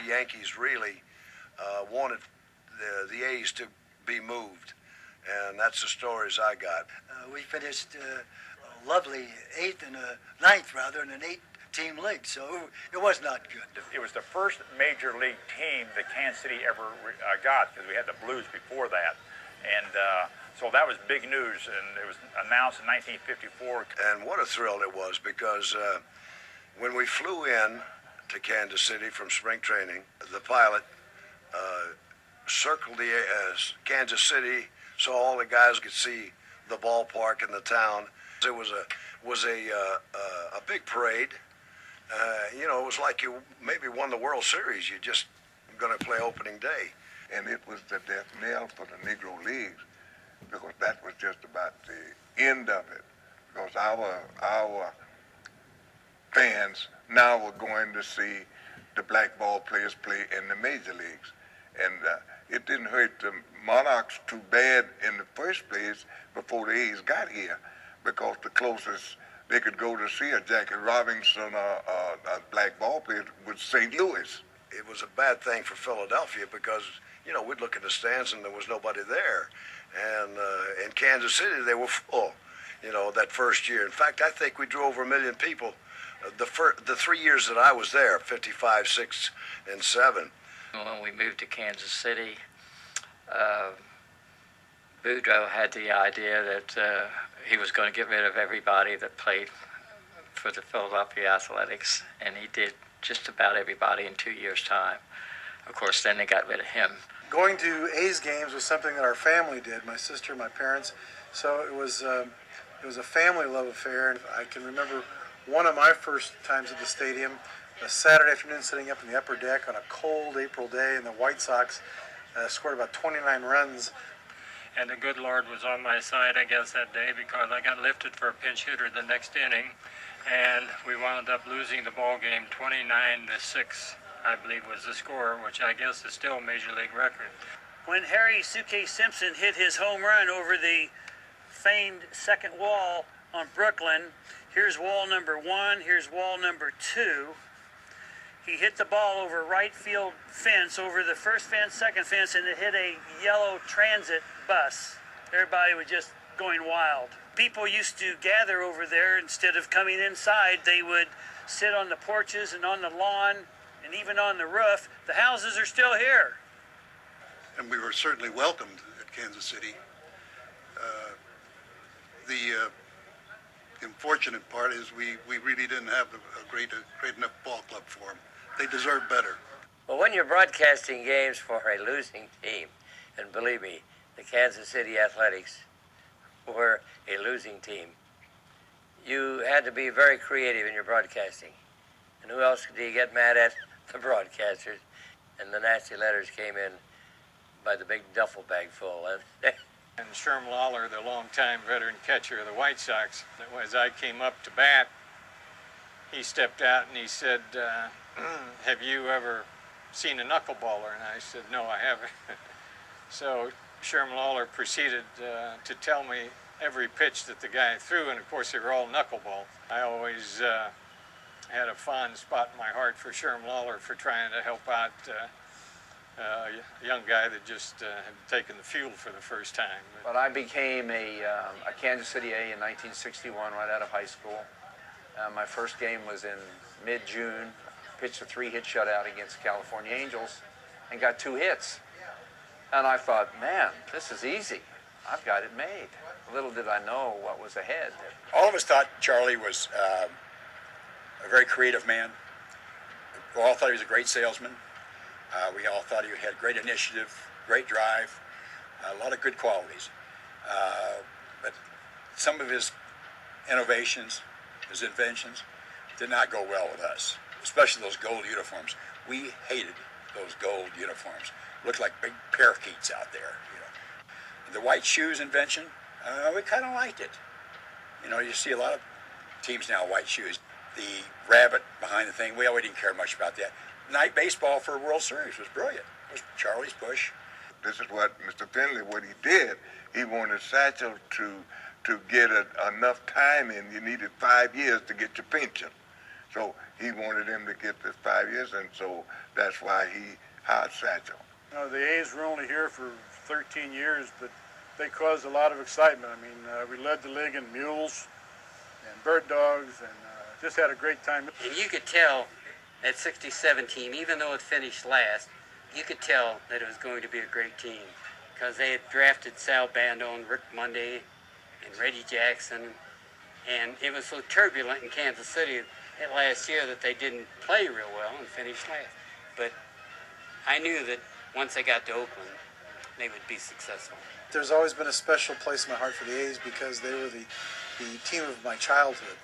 the Yankees really wanted the A's to be moved, and that's the stories I got. We finished a lovely ninth in an 8-team league, so it was not good. It was the first major league team that Kansas City ever got, because we had the Blues before that, and so that was big news, and it was announced in 1954. And what a thrill it was, because when we flew in to Kansas City from spring training, the pilot circled the Kansas City so all the guys could see the ballpark and the town. It was a big parade. It was like you maybe won the World Series. You just going to play opening day. And it was the death knell for the Negro Leagues, because that was just about the end of it. Because our fans now were going to see the black ball players play in the major leagues. And it didn't hurt the Monarchs too bad in the first place before the A's got here, because the closest they could go to see a Jackie Robinson a black ball player was St. Louis. It was a bad thing for Philadelphia because, we'd look at the stands and there was nobody there. And in Kansas City, they were full, that first year. In fact, I think we drew over 1 million people the 3 years that I was there, 55, 6, and 7. When we moved to Kansas City, Boudreaux had the idea that he was going to get rid of everybody that played for the Philadelphia Athletics, and he did just about everybody in 2 years' time. Of course, then they got rid of him. Going to A's games was something that our family did, my sister, my parents, so it was a family love affair. And I can remember one of my first times at the stadium, a Saturday afternoon, sitting up in the upper deck on a cold April day, and the White Sox scored about 29 runs. And the good Lord was on my side, I guess, that day, because I got lifted for a pinch hitter the next inning, and we wound up losing the ball game 29-6, I believe was the score, which I guess is still a major league record. When Harry Suitcase Simpson hit his home run over the famed second wall on Brooklyn, here's wall number 1, here's wall number 2. He hit the ball over right field fence, over the first fence, second fence, and it hit a yellow transit bus. Everybody was just going wild. People used to gather over there. Instead of coming inside, they would sit on the porches and on the lawn and even on the roof. The houses are still here. And we were certainly welcomed at Kansas City. The unfortunate part is we really didn't have a great enough ball club for them. They deserve better. Well, when you're broadcasting games for a losing team, and believe me, the Kansas City Athletics were a losing team, you had to be very creative in your broadcasting. And who else do you get mad at? The broadcasters. And the nasty letters came in by the big duffel bag full. And Sherm Lawler, the longtime veteran catcher of the White Sox, as I came up to bat, he stepped out and he said, have you ever seen a knuckleballer? And I said, no, I haven't. So Sherm Lawler proceeded to tell me every pitch that the guy threw, and of course they were all knuckleballs. I always had a fond spot in my heart for Sherm Lawler for trying to help out a young guy that just had taken the field for the first time. But I became a Kansas City A in 1961 right out of high school. My first game was in mid-June, pitched a 3-hit shutout against California Angels and got 2 hits. And I thought, man, this is easy. I've got it made. Little did I know what was ahead. All of us thought Charlie was a very creative man. We all thought he was a great salesman. We all thought he had great initiative, great drive, a lot of good qualities. But some of his innovations, his inventions, did not go well with us, especially those gold uniforms. We hated those gold uniforms. Looked like big parakeets out there. The white shoes invention, we kind of liked it. You see a lot of teams now, white shoes. The rabbit behind the thing, we didn't care much about that. Night baseball for a World Series was brilliant. It was Charlie's push. This is what Mr. Finley, what he did. He wanted Satchel to get enough time in. You needed 5 years to get your pension. So he wanted him to get the 5 years, and so that's why he hired Satchel. The A's were only here for 13 years, but they caused a lot of excitement. I mean, we led the league in mules and bird dogs, and just had a great time. And you could tell that 67 team, even though it finished last, you could tell that it was going to be a great team because they had drafted Sal Bandone, Rick Monday, and Reggie Jackson, and it was so turbulent in Kansas City that last year that they didn't play real well and finished last. But I knew that once they got to Oakland, they would be successful. There's always been a special place in my heart for the A's because they were the team of my childhood.